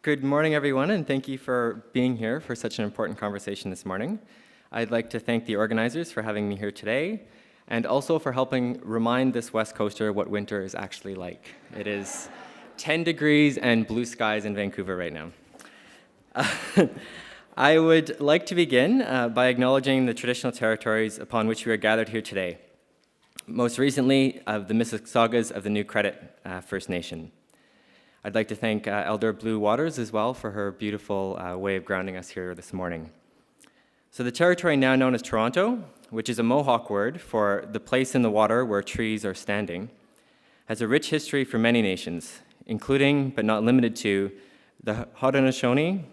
Good morning, everyone, and thank you for being here for such an important conversation this morning. I'd like to thank the organizers for having me here today, and also for helping remind this West Coaster what winter is actually like. It is 10 degrees and blue skies in Vancouver right now. I would like to begin by acknowledging the traditional territories upon which we are gathered here today. Most recently, the Mississaugas of the New Credit First Nation. I'd like to thank Elder Blue Waters as well for her beautiful way of grounding us here this morning. So the territory now known as Toronto, which is a Mohawk word for the place in the water where trees are standing, has a rich history for many nations, including, but not limited to, the Haudenosaunee,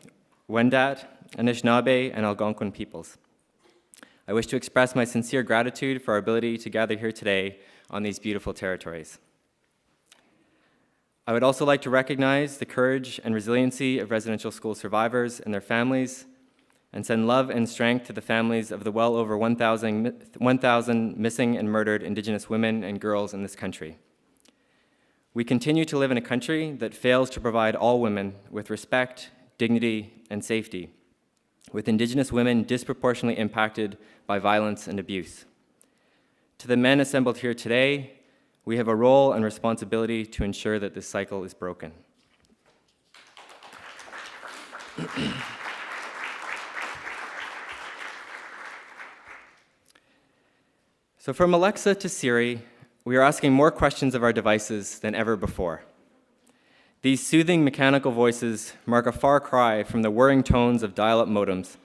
Wendat, Anishinaabe, and Algonquin peoples. I wish to express my sincere gratitude for our ability to gather here today on these beautiful territories. I would also like to recognize the courage and resiliency of residential school survivors and their families, and send love and strength to the families of the well over 1,000 missing and murdered Indigenous women and girls in this country. We continue to live in a country that fails to provide all women with respect, dignity, and safety, with Indigenous women disproportionately impacted by violence and abuse. To the men assembled here today, we have a role and responsibility to ensure that this cycle is broken. So from Alexa to Siri, we are asking more questions of our devices than ever before. These soothing mechanical voices mark a far cry from the whirring tones of dial-up modems,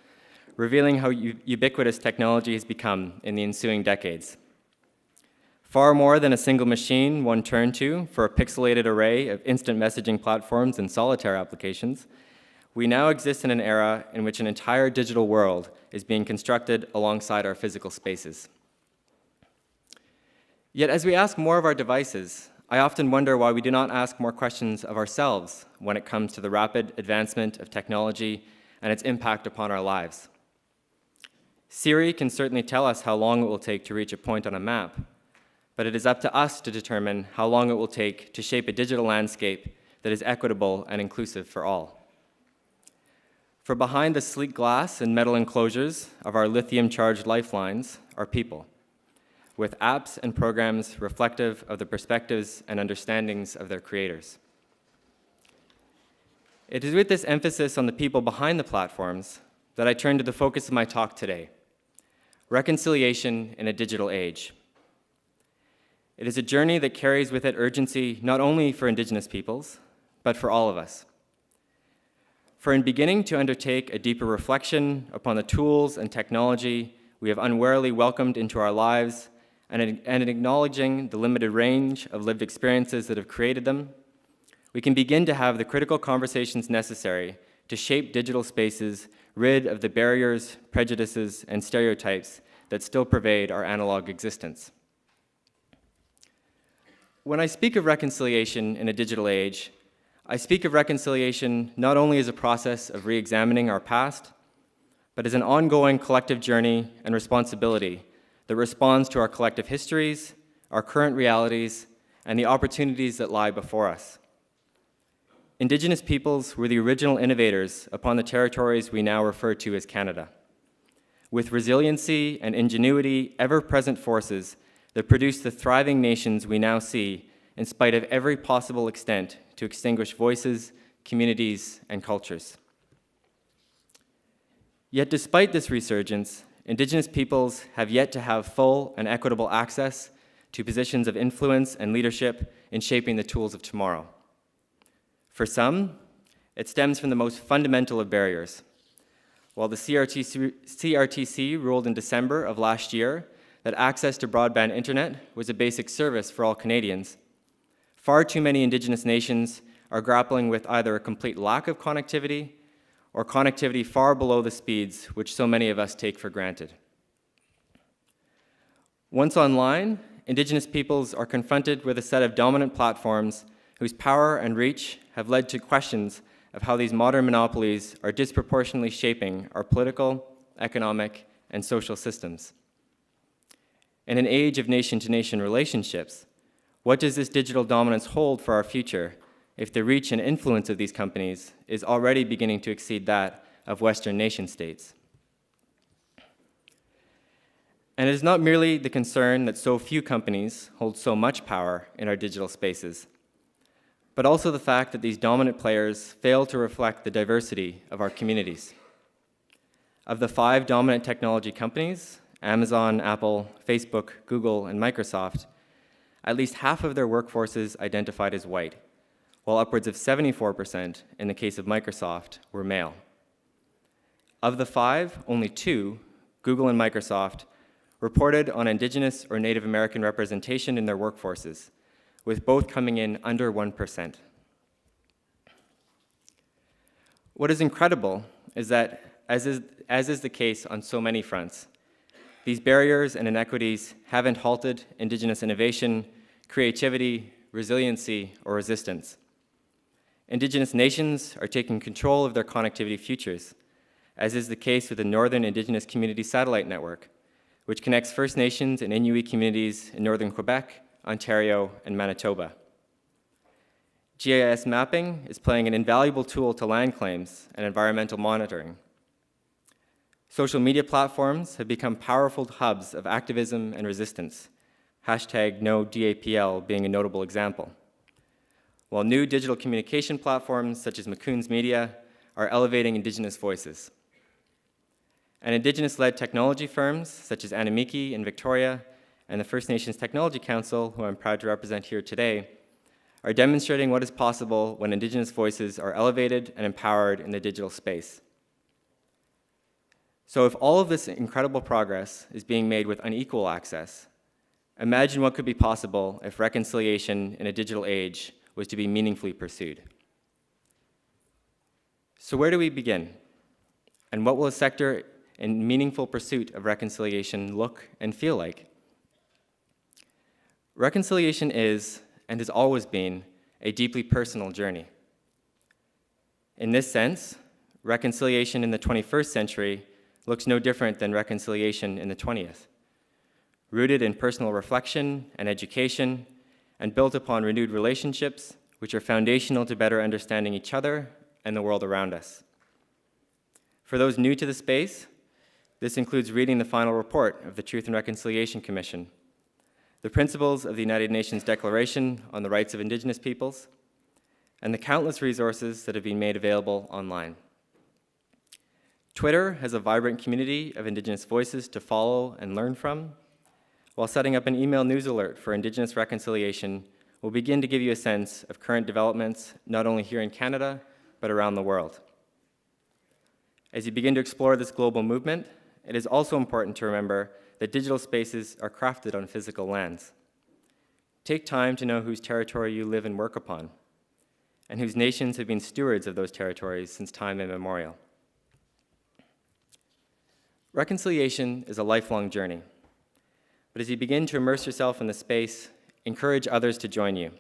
revealing how ubiquitous technology has become in the ensuing decades. Far more than a single machine one turned to for a pixelated array of instant messaging platforms and solitaire applications, we now exist in an era in which an entire digital world is being constructed alongside our physical spaces. Yet as we ask more of our devices, I often wonder why we do not ask more questions of ourselves when it comes to the rapid advancement of technology and its impact upon our lives. Siri can certainly tell us how long it will take to reach a point on a map, but it is up to us to determine how long it will take to shape a digital landscape that is equitable and inclusive for all. For behind the sleek glass and metal enclosures of our lithium-charged lifelines are people, with apps and programs reflective of the perspectives and understandings of their creators. It is with this emphasis on the people behind the platforms that I turn to the focus of my talk today: reconciliation in a digital age. It is a journey that carries with it urgency not only for Indigenous peoples, but for all of us. For in beginning to undertake a deeper reflection upon the tools and technology we have unwarily welcomed into our lives, and in acknowledging the limited range of lived experiences that have created them, we can begin to have the critical conversations necessary to shape digital spaces rid of the barriers, prejudices, and stereotypes that still pervade our analog existence. When I speak of reconciliation in a digital age, I speak of reconciliation not only as a process of re-examining our past, but as an ongoing collective journey and responsibility that responds to our collective histories, our current realities, and the opportunities that lie before us. Indigenous peoples were the original innovators upon the territories we now refer to as Canada, with resiliency and ingenuity ever-present forces that produced the thriving nations we now see in spite of every possible extent to extinguish voices, communities, and cultures. Yet despite this resurgence, Indigenous peoples have yet to have full and equitable access to positions of influence and leadership in shaping the tools of tomorrow. For some, it stems from the most fundamental of barriers. While the CRTC ruled in December of last year that access to broadband internet was a basic service for all Canadians, far too many Indigenous nations are grappling with either a complete lack of connectivity or connectivity far below the speeds which so many of us take for granted. Once online, Indigenous peoples are confronted with a set of dominant platforms whose power and reach have led to questions of how these modern monopolies are disproportionately shaping our political, economic, and social systems. In an age of nation-to-nation relationships, what does this digital dominance hold for our future if the reach and influence of these companies is already beginning to exceed that of Western nation-states. And it is not merely the concern that so few companies hold so much power in our digital spaces, but also the fact that these dominant players fail to reflect the diversity of our communities. Of the 5 dominant technology companies, Amazon, Apple, Facebook, Google, and Microsoft, at least half of their workforces identified as white, while upwards of 74% in the case of Microsoft were male. Of the 5, only 2, Google and Microsoft, reported on Indigenous or Native American representation in their workforces, with both coming in under 1%. What is incredible is that, as is the case on so many fronts, these barriers and inequities haven't halted Indigenous innovation, creativity, resiliency, or resistance. Indigenous nations are taking control of their connectivity futures, as is the case with the Northern Indigenous Community Satellite Network, which connects First Nations and Inuit communities in northern Quebec, Ontario, and Manitoba. GIS mapping is playing an invaluable tool to land claims and environmental monitoring. Social media platforms have become powerful hubs of activism and resistance, #NoDAPL being a notable example, while new digital communication platforms such as Macoons Media are elevating Indigenous voices. And Indigenous-led technology firms such as Anamiki in Victoria and the First Nations Technology Council, who I'm proud to represent here today, are demonstrating what is possible when Indigenous voices are elevated and empowered in the digital space. So if all of this incredible progress is being made with unequal access, imagine what could be possible if reconciliation in a digital age was to be meaningfully pursued. So where do we begin? And what will a sector in meaningful pursuit of reconciliation look and feel like? Reconciliation is, and has always been, a deeply personal journey. In this sense, reconciliation in the 21st century looks no different than reconciliation in the 20th, rooted in personal reflection and education, and built upon renewed relationships, which are foundational to better understanding each other and the world around us. For those new to the space, this includes reading the final report of the Truth and Reconciliation Commission, the principles of the United Nations Declaration on the Rights of Indigenous Peoples, and the countless resources that have been made available online. Twitter has a vibrant community of Indigenous voices to follow and learn from, while setting up an email news alert for Indigenous reconciliation will begin to give you a sense of current developments, not only here in Canada, but around the world. As you begin to explore this global movement, it is also important to remember that digital spaces are crafted on physical lands. Take time to know whose territory you live and work upon, and whose nations have been stewards of those territories since time immemorial. Reconciliation is a lifelong journey, but as you begin to immerse yourself in the space, encourage others to join you.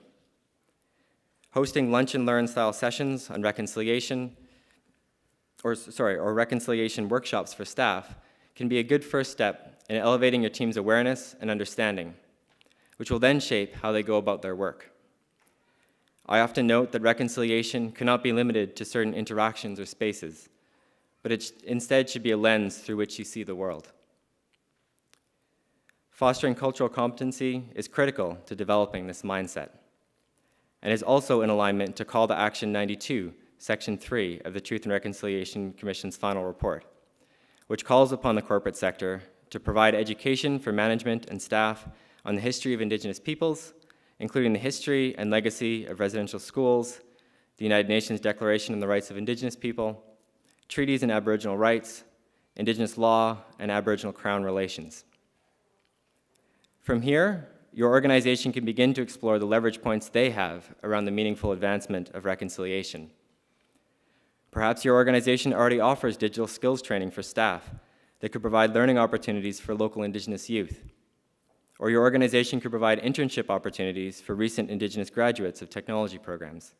Hosting lunch and learn style sessions on reconciliation, or reconciliation workshops for staff can be a good first step in elevating your team's awareness and understanding, which will then shape how they go about their work. I often note that reconciliation cannot be limited to certain interactions or spaces, but it instead should be a lens through which you see the world. Fostering cultural competency is critical to developing this mindset, and is also in alignment to Call to Action 92, Section 3 of the Truth and Reconciliation Commission's final report, which calls upon the corporate sector to provide education for management and staff on the history of Indigenous peoples, including the history and legacy of residential schools, the United Nations Declaration on the Rights of Indigenous People, treaties and Aboriginal rights, Indigenous law, and Aboriginal Crown relations. From here, your organization can begin to explore the leverage points they have around the meaningful advancement of reconciliation. Perhaps your organization already offers digital skills training for staff that could provide learning opportunities for local Indigenous youth. Or your organization could provide internship opportunities for recent Indigenous graduates of technology programs.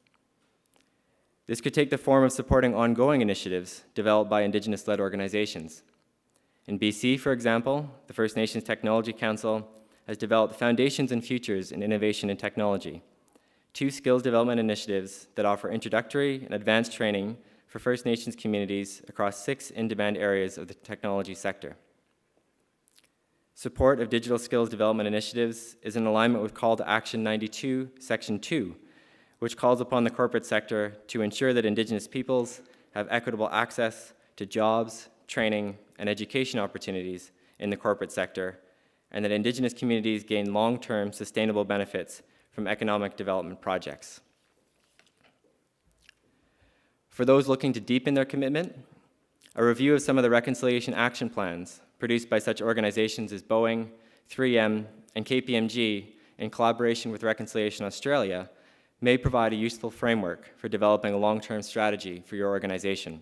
This could take the form of supporting ongoing initiatives developed by Indigenous-led organizations. In BC, for example, the First Nations Technology Council has developed Foundations and Futures in Innovation and Technology, 2 skills development initiatives that offer introductory and advanced training for First Nations communities across 6 in-demand areas of the technology sector. Support of digital skills development initiatives is in alignment with Call to Action 92, Section 2, which calls upon the corporate sector to ensure that Indigenous peoples have equitable access to jobs, training, and education opportunities in the corporate sector, and that Indigenous communities gain long-term sustainable benefits from economic development projects. For those looking to deepen their commitment, a review of some of the reconciliation action plans produced by such organizations as Boeing, 3M, and KPMG in collaboration with Reconciliation Australia may provide a useful framework for developing a long-term strategy for your organization.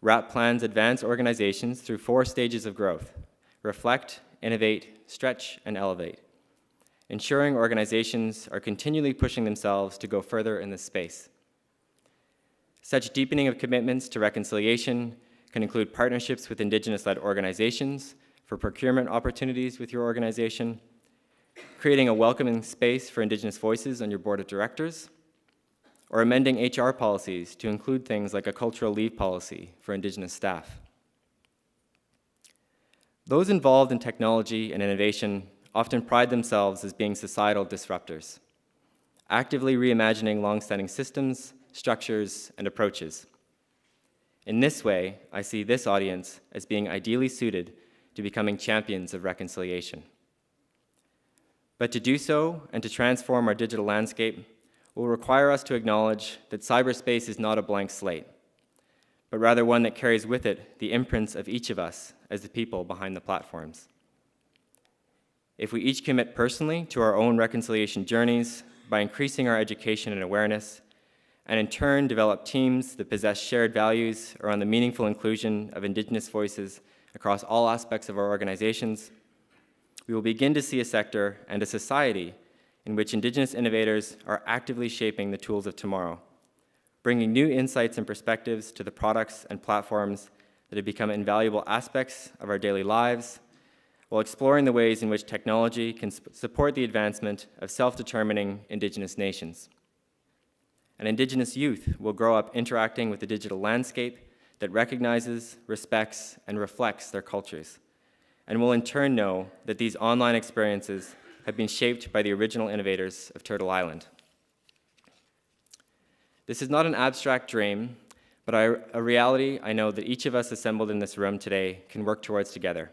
RAP plans advance organizations through 4 stages of growth: reflect, innovate, stretch, and elevate, ensuring organizations are continually pushing themselves to go further in this space. Such deepening of commitments to reconciliation can include partnerships with Indigenous-led organizations for procurement opportunities with your organization, creating a welcoming space for Indigenous voices on your board of directors, or amending HR policies to include things like a cultural leave policy for Indigenous staff. Those involved in technology and innovation often pride themselves as being societal disruptors, actively reimagining long-standing systems, structures, and approaches. In this way, I see this audience as being ideally suited to becoming champions of reconciliation. But to do so and to transform our digital landscape will require us to acknowledge that cyberspace is not a blank slate, but rather one that carries with it the imprints of each of us as the people behind the platforms. If we each commit personally to our own reconciliation journeys by increasing our education and awareness, and in turn develop teams that possess shared values around the meaningful inclusion of Indigenous voices across all aspects of our organizations, we will begin to see a sector and a society in which Indigenous innovators are actively shaping the tools of tomorrow, bringing new insights and perspectives to the products and platforms that have become invaluable aspects of our daily lives, while exploring the ways in which technology can support the advancement of self-determining Indigenous nations. And Indigenous youth will grow up interacting with the digital landscape that recognizes, respects, and reflects their cultures, and will in turn know that these online experiences have been shaped by the original innovators of Turtle Island. This is not an abstract dream, but a reality I know that each of us assembled in this room today can work towards together,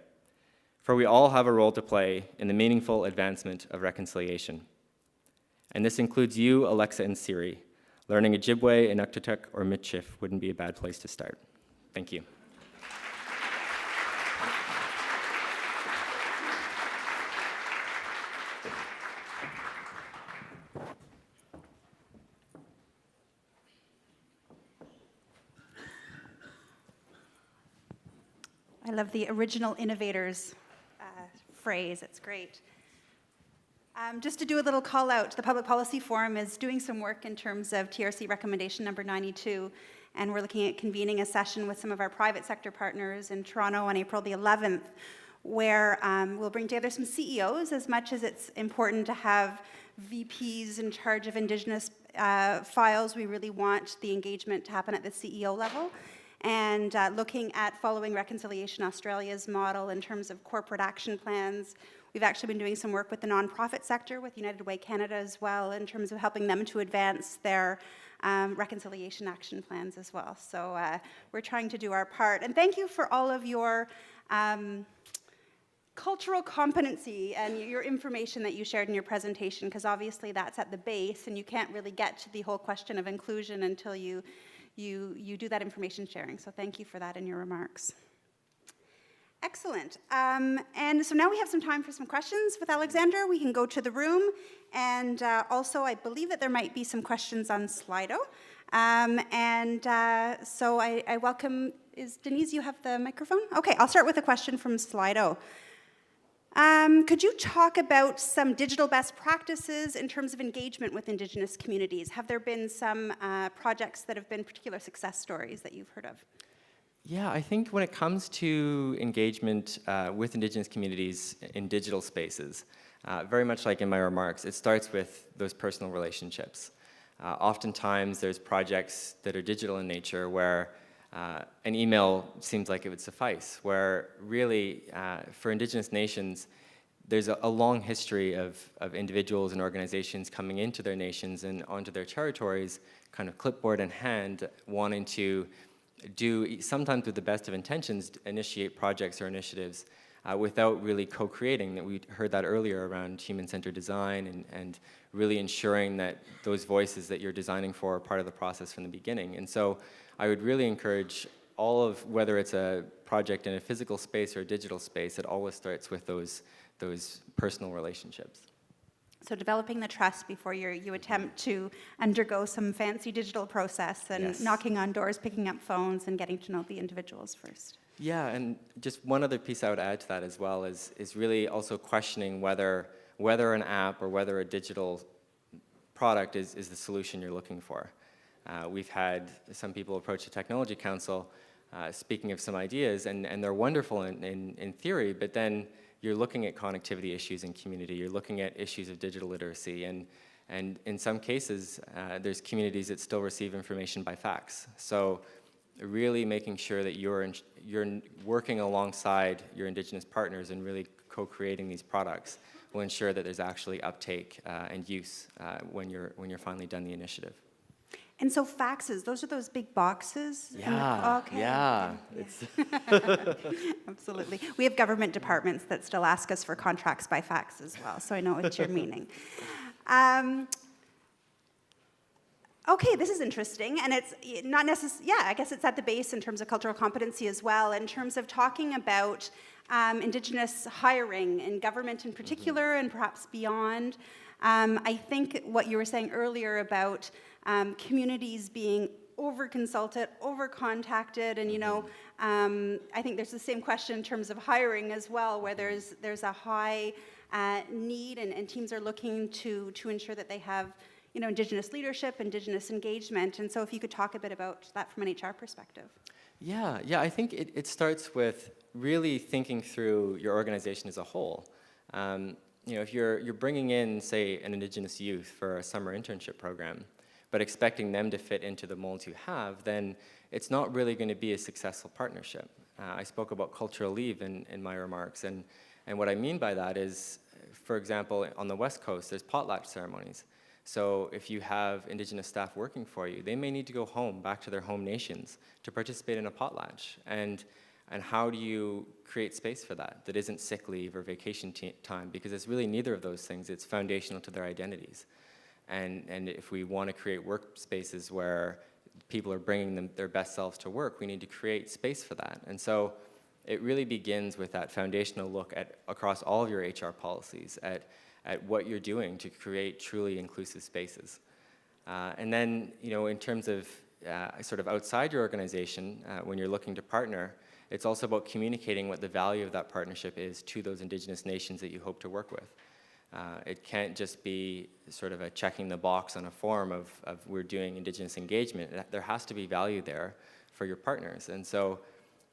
for we all have a role to play in the meaningful advancement of reconciliation. And this includes you, Alexa and Siri. Learning Ojibwe, Inuktitut, or Michif wouldn't be a bad place to start. Thank you. I love the original innovators phrase. It's great. Just to do a little call out, the Public Policy Forum is doing some work in terms of TRC recommendation number 92, and we're looking at convening a session with some of our private sector partners in Toronto on April the 11th, where we'll bring together some CEOs. As much as it's important to have VPs in charge of Indigenous files, we really want the engagement to happen at the CEO level. And looking at following Reconciliation Australia's model in terms of corporate action plans. We've actually been doing some work with the nonprofit sector, with United Way Canada as well, in terms of helping them to advance their reconciliation action plans as well. So we're trying to do our part. And thank you for all of your cultural competency and your information that you shared in your presentation, because obviously that's at the base, and you can't really get to the whole question of inclusion until you do that information sharing. So thank you for that in your remarks. Excellent. And so now we have some time for some questions with Alexander. We can go to the room. And also, I believe that there might be some questions on Slido. So I welcome, Denise, you have the microphone? Okay, I'll start with a question from Slido. Could you talk about some digital best practices in terms of engagement with Indigenous communities? Have there been some projects that have been particular success stories that you've heard of? Yeah, I think when it comes to engagement with Indigenous communities in digital spaces, very much like in my remarks, it starts with those personal relationships. Oftentimes, there's projects that are digital in nature where an email seems like it would suffice, where really, for Indigenous nations, there's a long history of individuals and organizations coming into their nations and onto their territories, kind of clipboard in hand, wanting to do, sometimes with the best of intentions, initiate projects or initiatives without really co-creating. That we heard that earlier around human-centered design and really ensuring that those voices that you're designing for are part of the process from the beginning. And so I would really encourage all of, whether it's a project in a physical space or a digital space, it always starts with those personal relationships. So developing the trust before you attempt to undergo some fancy digital process and Yes. knocking on doors, picking up phones, and getting to know the individuals first. Yeah, and just one other piece I would add to that as well is really also questioning whether an app or whether a digital product is the solution you're looking for. We've had some people approach the Technology Council speaking of some ideas, and they're wonderful in theory, but then you're looking at connectivity issues in community, you're looking at issues of digital literacy, and in some cases, there's communities that still receive information by fax. So really making sure that you're working alongside your Indigenous partners and really co-creating these products will ensure that there's actually uptake and use when you're finally done the initiative. And so faxes, those are those big boxes? Yeah, Okay. yeah. Absolutely. We have government departments that still ask us for contracts by fax as well, so I know what you're meaning. Okay, this is interesting, and it's not necessarily, I guess it's at the base in terms of cultural competency as well, in terms of talking about Indigenous hiring in government in particular, and perhaps beyond. I think what you were saying earlier about communities being over-consulted, over-contacted, and I think there's the same question in terms of hiring as well, where there's a high need, and teams are looking to ensure that they have Indigenous leadership, Indigenous engagement, and so if you could talk a bit about that from an HR perspective. Yeah, I think it starts with really thinking through your organization as a whole. If you're bringing in, say, an Indigenous youth for a summer internship program, but expecting them to fit into the molds you have, then it's not really going to be a successful partnership. I spoke about cultural leave in my remarks, and what I mean by that is, for example, on the West Coast, there's potlatch ceremonies. So if you have Indigenous staff working for you, they may need to go home, back to their home nations, to participate in a potlatch. And how do you create space for that isn't sick leave or vacation time? Because it's really neither of those things. It's foundational to their identities. And if we want to create workspaces where people are bringing their best selves to work, we need to create space for that. And so it really begins with that foundational look across all of your HR policies at what you're doing to create truly inclusive spaces. And then, in terms of sort of outside your organization, when you're looking to partner, it's also about communicating what the value of that partnership is to those Indigenous nations that you hope to work with. It can't just be sort of a checking the box on a form of we're doing Indigenous engagement. There has to be value there for your partners. And so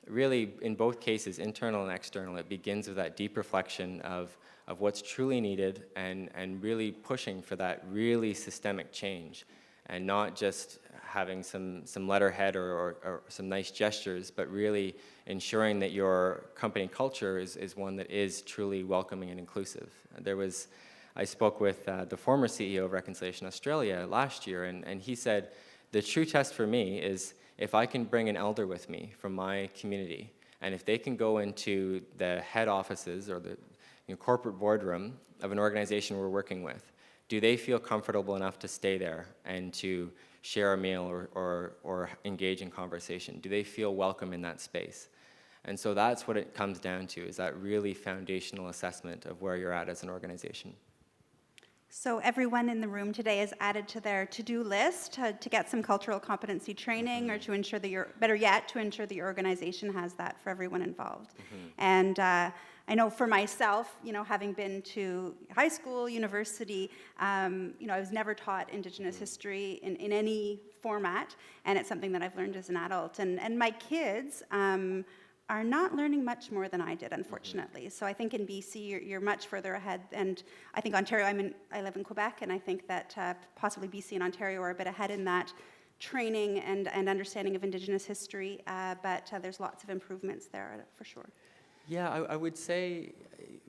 really, in both cases, internal and external, it begins with that deep reflection of what's truly needed and really pushing for that really systemic change, and not just having some letterhead or some nice gestures, but really ensuring that your company culture is one that is truly welcoming and inclusive. I spoke with the former CEO of Reconciliation Australia last year, and he said, the true test for me is if I can bring an elder with me from my community, and if they can go into the head offices or the corporate boardroom of an organization we're working with, do they feel comfortable enough to stay there and to share a meal or engage in conversation? Do they feel welcome in that space? And so that's what it comes down to, is that really foundational assessment of where you're at as an organization. So everyone in the room today is added to their to-do list to get some cultural competency training, or to ensure that better yet, to ensure that your organization has that for everyone involved. And I know for myself, having been to high school, university, I was never taught Indigenous history in any format, and it's something that I've learned as an adult. And my kids are not learning much more than I did, unfortunately. So I think in BC, you're much further ahead. And I think Ontario, I live in Quebec, and I think that possibly BC and Ontario are a bit ahead in that training and understanding of Indigenous history, but there's lots of improvements there for sure. Yeah, I would say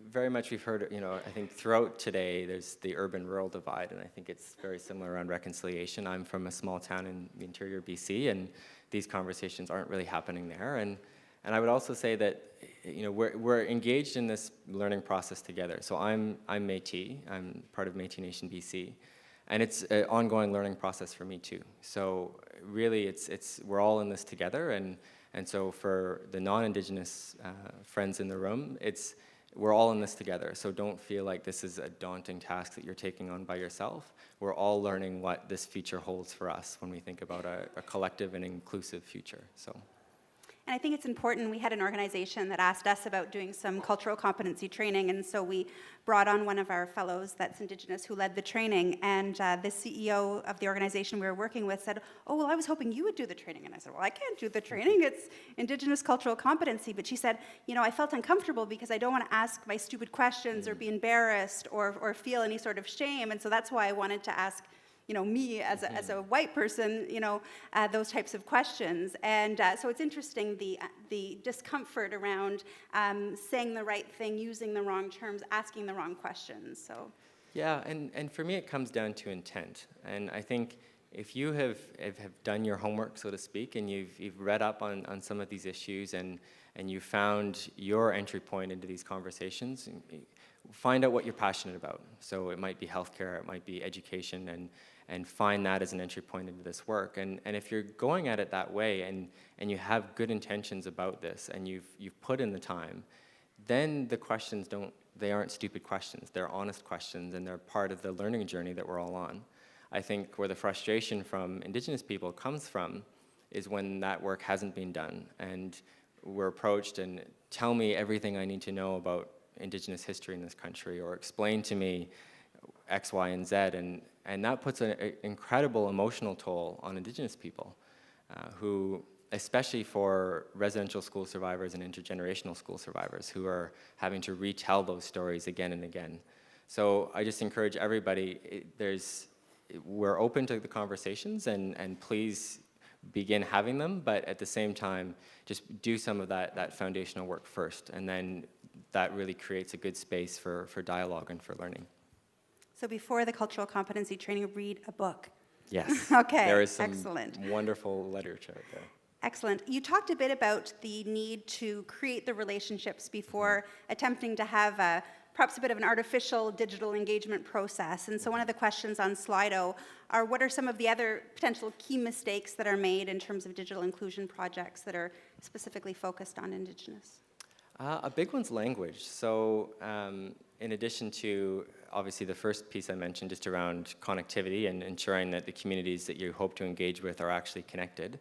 very much we've heard, I think throughout today there's the urban-rural divide, and I think it's very similar around reconciliation. I'm from a small town in the interior of BC, and these conversations aren't really happening there. And I would also say that, we're engaged in this learning process together. So I'm Métis, I'm part of Métis Nation BC, and it's an ongoing learning process for me too. So really, we're all in this together, and so for the non-Indigenous friends in the room, we're all in this together. So don't feel like this is a daunting task that you're taking on by yourself. We're all learning what this future holds for us when we think about a collective and inclusive future. So. And I think it's important. We had an organization that asked us about doing some cultural competency training, and so we brought on one of our fellows that's Indigenous who led the training, and the CEO of the organization we were working with said, "Oh, well, I was hoping you would do the training." And I said, "Well, I can't do the training. It's Indigenous cultural competency." But she said, "I felt uncomfortable because I don't want to ask my stupid questions or be embarrassed or feel any sort of shame, and so that's why I wanted to ask me as a white person, those types of questions." And so it's interesting, the discomfort around saying the right thing, using the wrong terms, asking the wrong questions. So. Yeah, and for me it comes down to intent. And I think if you have done your homework, so to speak, and you've read up on some of these issues and you found your entry point into these conversations, find out what you're passionate about. So it might be healthcare, it might be education, and find that as an entry point into this work. And if you're going at it that way and you have good intentions about this and you've put in the time, then the questions aren't stupid questions. They're honest questions, and they're part of the learning journey that we're all on. I think where the frustration from Indigenous people comes from is when that work hasn't been done and we're approached and tell me everything I need to know about Indigenous history in this country, or explain to me X, Y, and Z, and that puts an incredible emotional toll on Indigenous people, who, especially for residential school survivors and intergenerational school survivors, who are having to retell those stories again and again. So I just encourage everybody, we're open to the conversations, and please begin having them, but at the same time, just do some of that foundational work first, and then that really creates a good space for dialogue and for learning. So before the cultural competency training, read a book. Yes. Okay, there is some excellent. Wonderful literature out there. Excellent. You talked a bit about the need to create the relationships before attempting to have perhaps a bit of an artificial digital engagement process. And so one of the questions on Slido are, what are some of the other potential key mistakes that are made in terms of digital inclusion projects that are specifically focused on Indigenous? A big one's language. So in addition to, obviously, the first piece I mentioned, just around connectivity and ensuring that the communities that you hope to engage with are actually connected,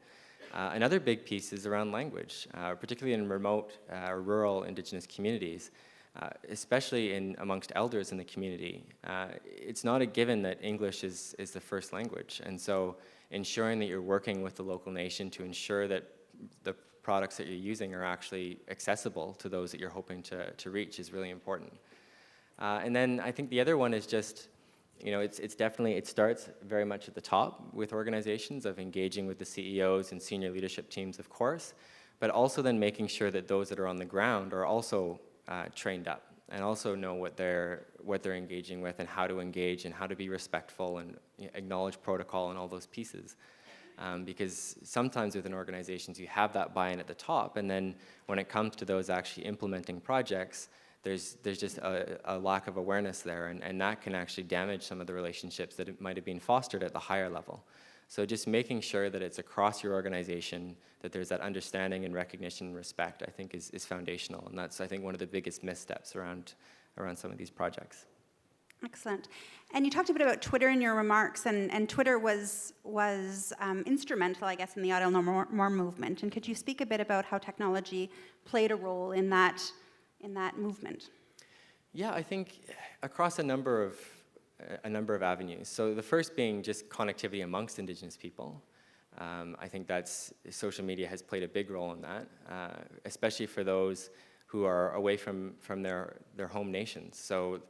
another big piece is around language, particularly in remote or rural Indigenous communities, especially amongst elders in the community. It's not a given that English is the first language. And so ensuring that you're working with the local nation to ensure that the products that you're using are actually accessible to those that you're hoping to reach is really important. And then I think the other one is just, it's definitely, it starts very much at the top with organizations of engaging with the CEOs and senior leadership teams, of course, but also then making sure that those that are on the ground are also trained up and also know what they're engaging with and how to engage and how to be respectful and acknowledge protocol and all those pieces. Because sometimes within organizations you have that buy-in at the top, and then when it comes to those actually implementing projects, there's just a lack of awareness there, and that can actually damage some of the relationships that might have been fostered at the higher level. So just making sure that it's across your organization, that there's that understanding and recognition and respect, I think is foundational, and that's, I think, one of the biggest missteps around some of these projects. Excellent. And you talked a bit about Twitter in your remarks, and Twitter was instrumental, I guess, in the Auto No More movement. And could you speak a bit about how technology played a role in that movement? Yeah, I think across a number of avenues. So the first being just connectivity amongst Indigenous people. I think social media has played a big role in that, especially for those who are away from their home nations. So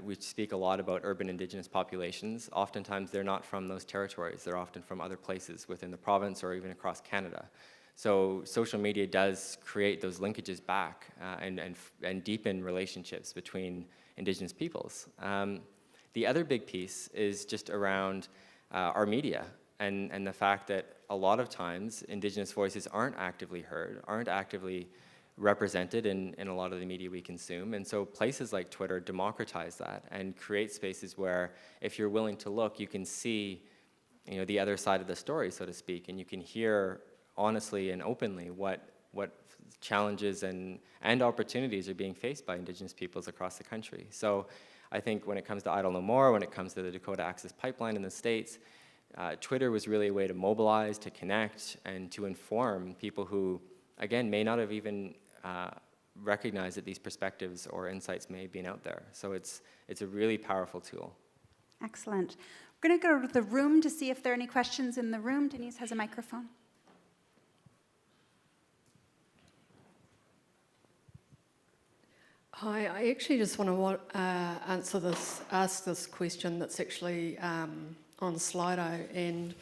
we speak a lot about urban Indigenous populations. Oftentimes they're not from those territories. They're often from other places within the province or even across Canada. So social media does create those linkages back and deepen relationships between Indigenous peoples. The other big piece is just around our media and the fact that a lot of times Indigenous voices aren't actively heard, aren't actively represented in a lot of the media we consume. And so places like Twitter democratize that and create spaces where if you're willing to look, you can see the other side of the story, so to speak, and you can hear honestly and openly what challenges and opportunities are being faced by Indigenous peoples across the country. So I think when it comes to Idle No More, when it comes to the Dakota Access Pipeline in the States, Twitter was really a way to mobilize, to connect, and to inform people who, again, may not have even recognized that these perspectives or insights may have been out there. So it's a really powerful tool. Excellent. We're going to go to the room to see if there are any questions in the room. Denise has a microphone. Hi, I actually just want to ask this question that's actually on Slido, and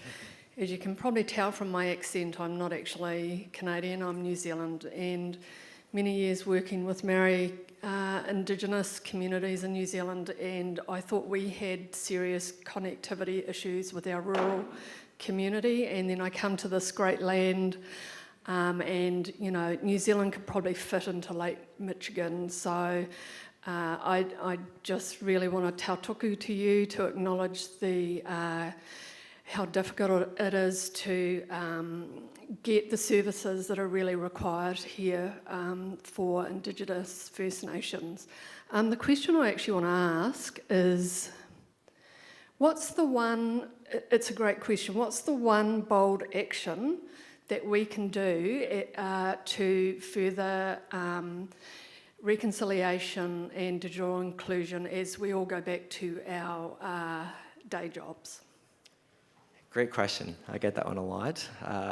as you can probably tell from my accent, I'm not actually Canadian, I'm New Zealand, and many years working with Maori Indigenous communities in New Zealand, and I thought we had serious connectivity issues with our rural community, and then I come to this great land, and New Zealand could probably fit into Lake Michigan, so I just really want to tautoko to you to acknowledge how difficult it is to get the services that are really required here for Indigenous First Nations. The question I actually want to ask is, it's a great question, what's the one bold action that we can do to further reconciliation and digital inclusion as we all go back to our day jobs? Great question. I get that one a lot,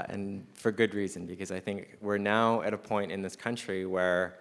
and for good reason, because I think we're now at a point in this country where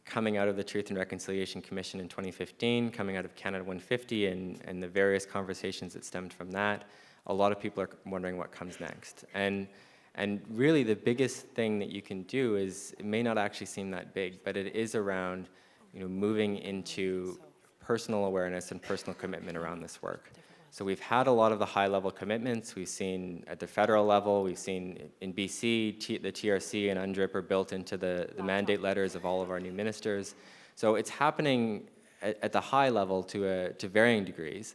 coming out of the Truth and Reconciliation Commission in 2015, coming out of Canada 150 and the various conversations that stemmed from that, a lot of people are wondering what comes next. And really the biggest thing that you can do is, it may not actually seem that big, but it is around moving into personal awareness and personal commitment around this work. So we've had a lot of the high-level commitments. We've seen at the federal level, we've seen in BC, the TRC and UNDRIP are built into the mandate letters of all of our new ministers. So it's happening at the high level to varying degrees.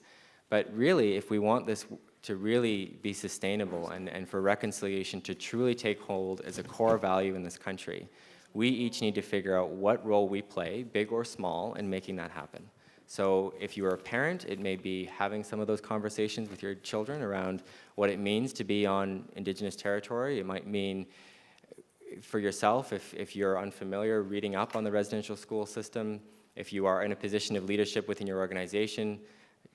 But really, if we want this to really be sustainable and for reconciliation to truly take hold as a core value in this country, we each need to figure out what role we play, big or small, in making that happen. So if you're a parent, it may be having some of those conversations with your children around what it means to be on Indigenous territory. It might mean, for yourself, if you're unfamiliar, reading up on the residential school system. If you are in a position of leadership within your organization,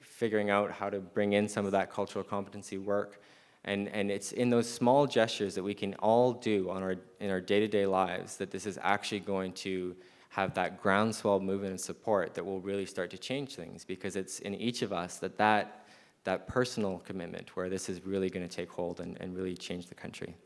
figuring out how to bring in some of that cultural competency work. And it's in those small gestures that we can all do in our day-to-day lives that this is actually going to have that groundswell movement and support that will really start to change things, because it's in each of us that personal commitment where this is really going to take hold and really change the country.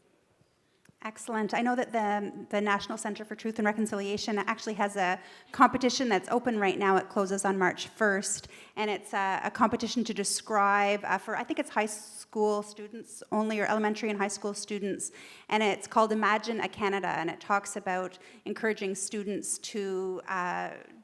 Excellent. I know that the National Centre for Truth and Reconciliation actually has a competition that's open right now. It closes on March 1st, and it's a competition to describe for, I think it's high school students only, or elementary and high school students, and it's called Imagine a Canada, and it talks about encouraging students to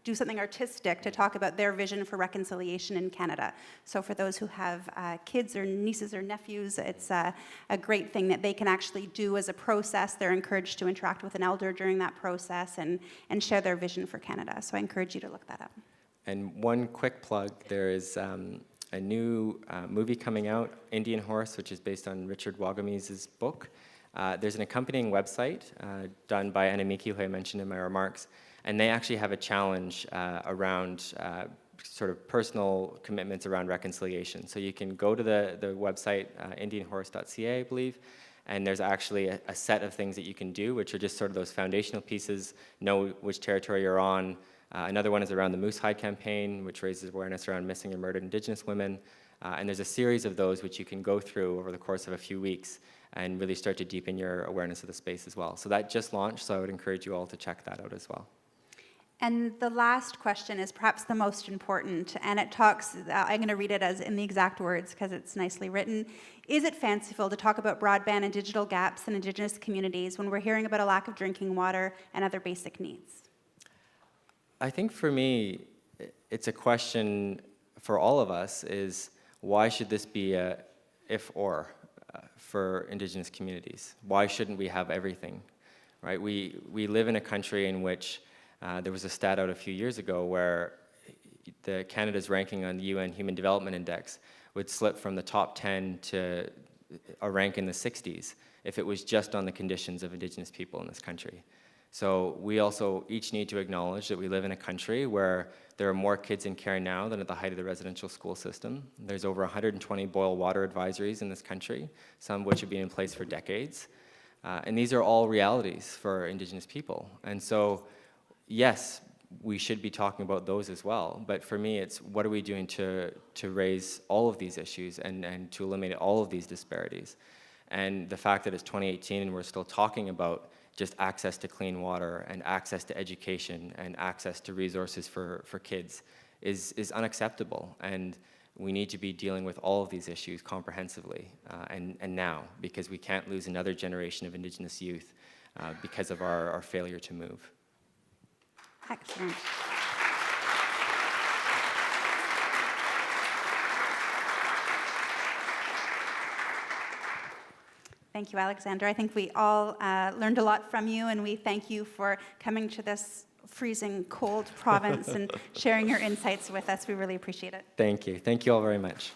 do something artistic to talk about their vision for reconciliation in Canada. So for those who have kids or nieces or nephews, it's a great thing that they can actually do as a process. They're encouraged to interact with an elder during that process and share their vision for Canada. So I encourage you to look that up. And one quick plug, there is a new movie coming out, Indian Horse, which is based on Richard Wagamese' book. There's an accompanying website done by Anamiki, who I mentioned in my remarks, and they actually have a challenge around sort of personal commitments around reconciliation. So you can go to the website, indianhorse.ca, I believe, And there's actually a set of things that you can do, which are just sort of those foundational pieces, know which territory you're on. Another one is around the Moose Hide campaign, which raises awareness around missing or murdered Indigenous women. And there's a series of those which you can go through over the course of a few weeks and really start to deepen your awareness of the space as well. So that just launched, so I would encourage you all to check that out as well. And the last question is perhaps the most important, and it talks, I'm going to read it as in the exact words because it's nicely written. Is it fanciful to talk about broadband and digital gaps in Indigenous communities when we're hearing about a lack of drinking water and other basic needs? I think for me, it's a question for all of us is, why should this be a if-or for Indigenous communities? Why shouldn't we have everything, right? We live in a country in which there was a stat out a few years ago where Canada's ranking on the UN Human Development Index would slip from the top 10 to a rank in the 60s if it was just on the conditions of Indigenous people in this country. So we also each need to acknowledge that we live in a country where there are more kids in care now than at the height of the residential school system. There's over 120 boil water advisories in this country, some of which have been in place for decades. And these are all realities for Indigenous people. And so, yes, we should be talking about those as well. But for me, it's what are we doing to raise all of these issues and to eliminate all of these disparities. And the fact that it's 2018 and we're still talking about just access to clean water and access to education and access to resources for kids is unacceptable. And we need to be dealing with all of these issues comprehensively and now, because we can't lose another generation of Indigenous youth because of our failure to move. Excellent. Thank you, Alexander. I think we all learned a lot from you, and we thank you for coming to this freezing cold province and sharing your insights with us. We really appreciate it. Thank you. Thank you all very much.